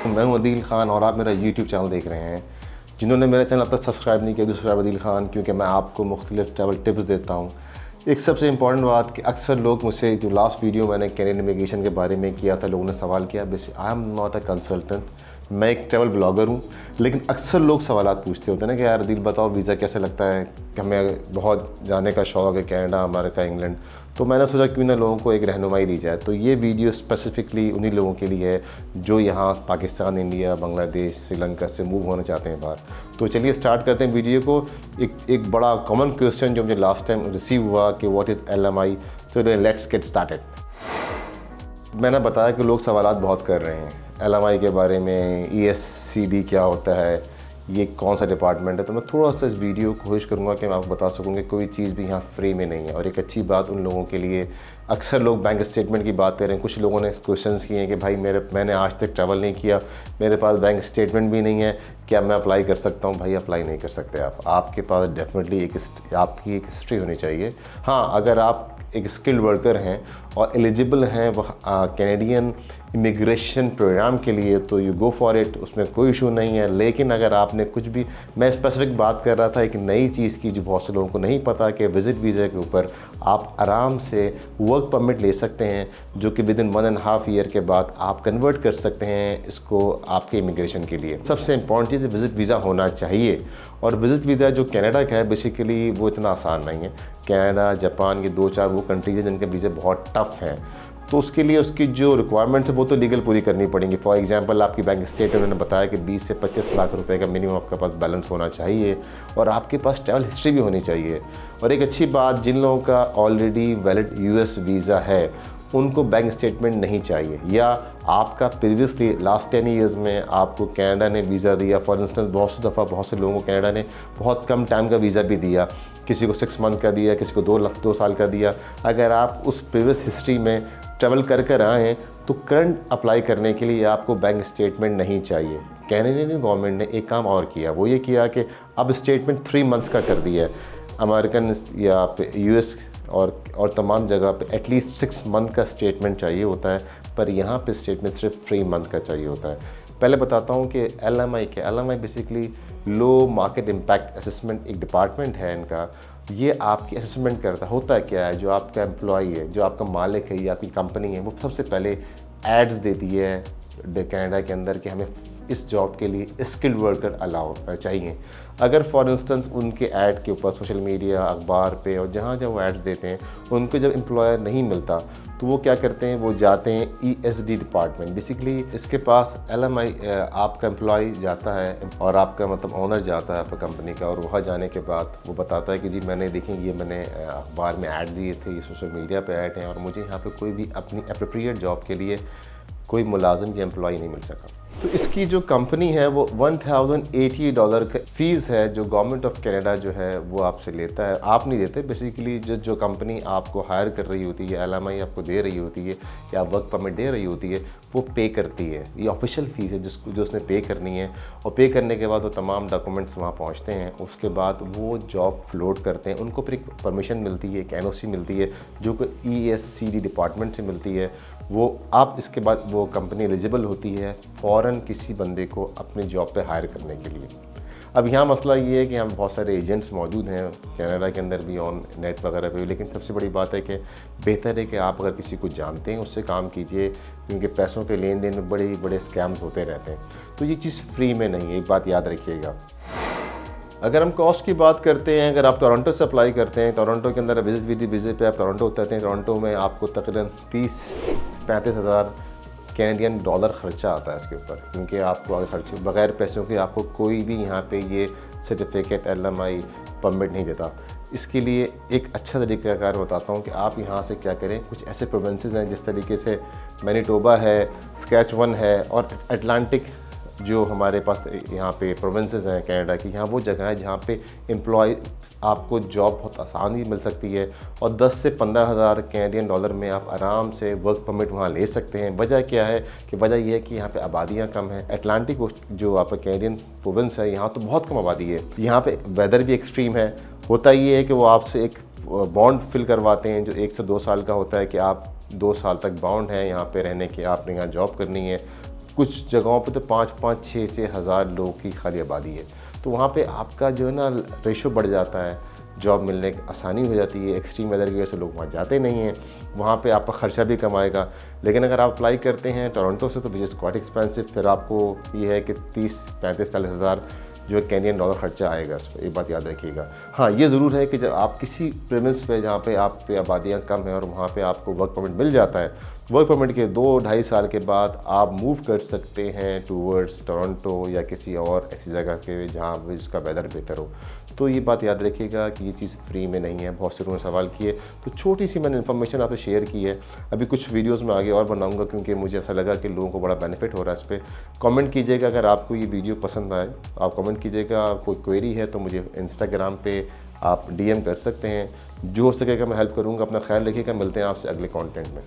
मैं हूं अदील खान और आप मेरा यूट्यूब चैनल देख रहे हैं। जिन्होंने मेरा चैनल अब तक सब्सक्राइब नहीं किया, सब्सक्राइब अदील खान, क्योंकि मैं आपको मुख्तलिफ ट्रैवल टिप्स देता हूं। एक सबसे इंपॉर्टेंट बात कि अक्सर लोग मुझसे, जो लास्ट वीडियो मैंने कैनेडियन इमिग्रेशन के बारे में किया था, लोगों ने सवाल किया। I am not a consultant, मैं एक ट्रैवल ब्लॉगर हूँ, लेकिन अक्सर लोग सवाल पूछते होते हैं ना कि यार दिल बताओ वीज़ा कैसे लगता है, कि हमें बहुत जाने का शौक़ है कनाडा, अमेरिका, इंग्लैंड। तो मैंने सोचा क्यों ना लोगों को एक रहनुमाई दी जाए। तो ये वीडियो स्पेसिफ़िकली उन्हीं लोगों के लिए है जो यहाँ पाकिस्तान, इंडिया, बांग्लादेश, श्रीलंका से मूव होना चाहते हैं बाहर। तो चलिए स्टार्ट करते हैं वीडियो को। एक बड़ा कॉमन क्वेश्चन जो मुझे लास्ट टाइम रिसीव हुआ कि व्हाट इज़ LMI। तो लेट्स गेट स्टार्टेड। मैंने बताया कि लोग सवालात बहुत कर रहे हैं LMI के बारे में, ESCD क्या होता है, ये कौन सा डिपार्टमेंट है। तो मैं थोड़ा सा इस वीडियो को कोशिश करूँगा कि मैं आपको बता सकूँगा कोई चीज़ भी यहाँ फ्री में नहीं है। और एक अच्छी बात उन लोगों के लिए, अक्सर लोग बैंक स्टेटमेंट की बात कर रहे हैं। कुछ लोगों ने क्वेश्चंस किए हैं कि भाई मैंने आज तक ट्रैवल नहीं किया, मेरे पास बैंक स्टेटमेंट भी नहीं है, क्या मैं अप्लाई कर सकता हूँ? भाई अप्लाई नहीं कर सकते आप। आपके पास डेफिनेटली आपकी एक हिस्ट्री होनी चाहिए। हाँ, अगर आप एक स्किल्ड वर्कर हैं और एलिजिबल हैं वह कैनेडियन इमिग्रेशन प्रोग्राम के लिए, तो यू गो फॉर इट, उसमें कोई इशू नहीं है। लेकिन अगर आपने कुछ भी, मैं स्पेसिफिक बात कर रहा था एक नई चीज़ की जो बहुत से लोगों को नहीं पता, कि विज़िट वीज़ा के ऊपर आप आराम से वर्क परमिट ले सकते हैं, जो कि विद इन 1.5 ईयर के बाद आप कन्वर्ट कर सकते हैं इसको आपके इमिग्रेशन के लिए। सबसे इंपॉर्टेंट चीज़ है विज़िट वीज़ा होना चाहिए। और विज़िट वीज़ा जो कनाडा का है बेसिकली वो इतना आसान नहीं है। कनाडा, जापान, ये 2-4 वो कंट्रीज हैं जिनके वीज़े बहुत टफ़ हैं। तो उसके लिए उसकी जो रिक्वायरमेंट्स है वो तो लीगल पूरी करनी पड़ेंगी। फॉर एग्जांपल आपकी बैंक स्टेटमेंट उन्होंने बताया कि 20 से 25 लाख रुपए का मिनिमम आपके पास बैलेंस होना चाहिए और आपके पास ट्रैवल हिस्ट्री भी होनी चाहिए। और एक अच्छी बात, जिन लोगों का ऑलरेडी वैलिड US वीज़ा है उनको बैंक स्टेटमेंट नहीं चाहिए, या आपका प्रीवियसली लास्ट 10 ईयर्स में आपको कनाडा ने वीज़ा दिया। फॉर इंस्टेंस बहुत से लोगों को कनाडा ने बहुत कम टाइम का वीज़ा भी दिया, किसी को 6 मंथ का दिया, किसी को 2 साल का दिया। अगर आप उस प्रीवियस हिस्ट्री में ट्रैवल कर आए हैं तो करंट अप्लाई करने के लिए आपको बैंक स्टेटमेंट नहीं चाहिए। कैनेडियन गवर्नमेंट ने एक काम और किया, वो ये किया कि अब स्टेटमेंट 3 मंथ्स का कर दिया है। अमेरिकन या US और तमाम जगह पे एटलीस्ट 6 मंथ का स्टेटमेंट चाहिए होता है, पर यहाँ पे स्टेटमेंट सिर्फ 3 मंथ का चाहिए होता है। पहले बताता हूँ कि LMI क्या। LMI बेसिकली लो मार्केट इम्पैक्ट असेसमेंट एक डिपार्टमेंट है इनका। ये आपकी असेसमेंट करता होता है क्या है, जो आपका एम्प्लॉई है, जो आपका मालिक है या आपकी कंपनी है, वो सबसे पहले एड्स देती है कनाडा के अंदर कि हमें इस जॉब के लिए स्किल्ड वर्कर अलाउ चाहिए। अगर फॉर इंस्टेंस उनके ऐड के ऊपर सोशल मीडिया, अखबार पे और जहाँ जहाँ वो एड्स देते हैं, उनको जब एम्प्लॉयर नहीं मिलता तो वो क्या करते हैं, वो जाते हैं ESD डिपार्टमेंट। बेसिकली इसके पास LMI, आपका एम्प्लॉय जाता है और आपका मतलब ओनर जाता है आपका कंपनी का, और वहाँ जाने के बाद वो बताता है कि जी मैंने देखें, ये मैंने अखबार में ऐड दिए थे, ये सोशल मीडिया पे ऐड हैं, और मुझे यहाँ पे कोई भी अपनी एप्रोप्रिएट जॉब के लिए कोई मुलाजिम या एम्प्लॉय नहीं मिल सका। तो इसकी जो कंपनी है वो $1080 का फ़ीस है जो गवर्नमेंट ऑफ कनाडा जो है वो आपसे लेता है। आप नहीं देते, बेसिकली जो कंपनी आपको हायर कर रही होती है, LMI आपको दे रही होती है या वर्क परमिट दे रही होती है, वो पे करती है। ये ऑफिशियल फ़ीस है जो उसने पे करनी है। और पे करने के बाद वो तमाम डॉक्यूमेंट्स वहाँ पहुँचते हैं। उसके बाद वो जॉब फ्लोट करते हैं, उनको फिर एक परमिशन मिलती है, एक NOC मिलती है जो कि ESCD डिपार्टमेंट से मिलती है। वो आप इसके बाद वो कंपनी एलिजिबल होती है फ़ौरन किसी बंदे को अपने जॉब पे हायर करने के लिए। अब यहाँ मसला ये है कि यहाँ बहुत सारे एजेंट्स मौजूद हैं कनाडा के अंदर भी, ऑन नेट वगैरह पे भी, लेकिन सबसे बड़ी बात है कि बेहतर है कि आप अगर किसी को जानते हैं उससे काम कीजिए, क्योंकि पैसों के लेन देन में बड़े बड़े स्कैम्स होते रहते हैं। तो ये चीज़ फ्री में नहीं है, एक बात याद रखिएगा। अगर हम कॉस्ट की बात करते हैं, अगर आप टोरंटो से अप्लाई करते हैं, टोरंटो के अंदर विजिट वीज़े पे आप टोरंटो उतरते हैं, टोरंटो में आपको तकरीबन 30-35 हज़ार कैनेडियन डॉलर ख़र्चा आता है इसके ऊपर, क्योंकि आपको अगर खर्चे बग़ैर पैसों के आपको कोई भी यहाँ पे ये सर्टिफिकेट LMI परमिट नहीं देता। इसके लिए एक अच्छा तरीक़ाकार बताता हूँ कि आप यहाँ से क्या करें। कुछ ऐसे प्रोविंसेस हैं जिस तरीके से मैनीटोबा है, सस्कैचुवन है और अटलांटिक जो हमारे पास यहाँ पे प्रोविंसेस हैं कनाडा की, यहाँ वो जगह है जहाँ पे एम्प्लॉय आपको जॉब बहुत आसानी मिल सकती है और 10 से 15 हज़ार कैनेडियन डॉलर में आप आराम से वर्क परमिट वहाँ ले सकते हैं। वजह क्या है कि वजह यह है कि यहाँ पे आबादियाँ कम हैं। अटलांटिक जो आपका कैनेडियन प्रोविंस है यहाँ तो बहुत कम आबादी है। यहाँ पे वेदर भी एक्सट्रीम है। होता ये है कि वो आपसे एक बॉन्ड फिल करवाते हैं जो 1 से 2 साल का होता है कि आप 2 साल तक बाउंड हैं यहाँ पे रहने के, आपने यहाँ जॉब करनी है। कुछ जगहों पे तो 5-5, 6-6 हज़ार लोगों की खाली आबादी है। तो वहाँ पे आपका जो है ना रेशो बढ़ जाता है, जॉब मिलने की आसानी हो जाती है। एक्सट्रीम वेदर की वजह से लोग वहाँ जाते नहीं हैं, वहाँ पे आपका ख़र्चा भी कम आएगा। लेकिन अगर आप अप्लाई करते हैं टोरंटो से तो विच इज़ क्वाइट एक्सपेंसिव, फिर आपको ये है कि 30-35-40 हज़ार जो है कैनियन डॉलर ख़र्चा आएगा इस पर, ये बात याद रखिएगा। हाँ, ये ज़रूर है कि जब आप किसी प्रेमिस पे जहाँ पे आप पे आबादियाँ कम हैं और वहाँ पे आपको वर्क परमिट मिल जाता है, वर्क परमिट के 2-2.5 साल के बाद आप मूव कर सकते हैं टूवर्ड्स टोरंटो या किसी और ऐसी जगह के जहाँ पे उसका वेदर बेहतर हो। तो ये बात याद रखिएगा कि ये चीज़ फ्री में नहीं है। बहुत से लोगों ने सवाल किए, तो छोटी सी मैंने इन्फॉर्मेशन आपसे शेयर की है। अभी कुछ वीडियोज़ में आगे और बनाऊँगा क्योंकि मुझे ऐसा लगा कि लोगों को बड़ा बेनिफिट हो रहा है इस पर। कमेंट कीजिएगा अगर आपको ये वीडियो पसंद आए, आप कमेंट कीजिएगा। कोई क्वेरी है तो मुझे इंस्टाग्राम पे आप DM कर सकते हैं, जो हो सकेगा मैं हेल्प करूँगा। अपना ख्याल रखिएगा, मिलते हैं आपसे अगले कंटेंट में।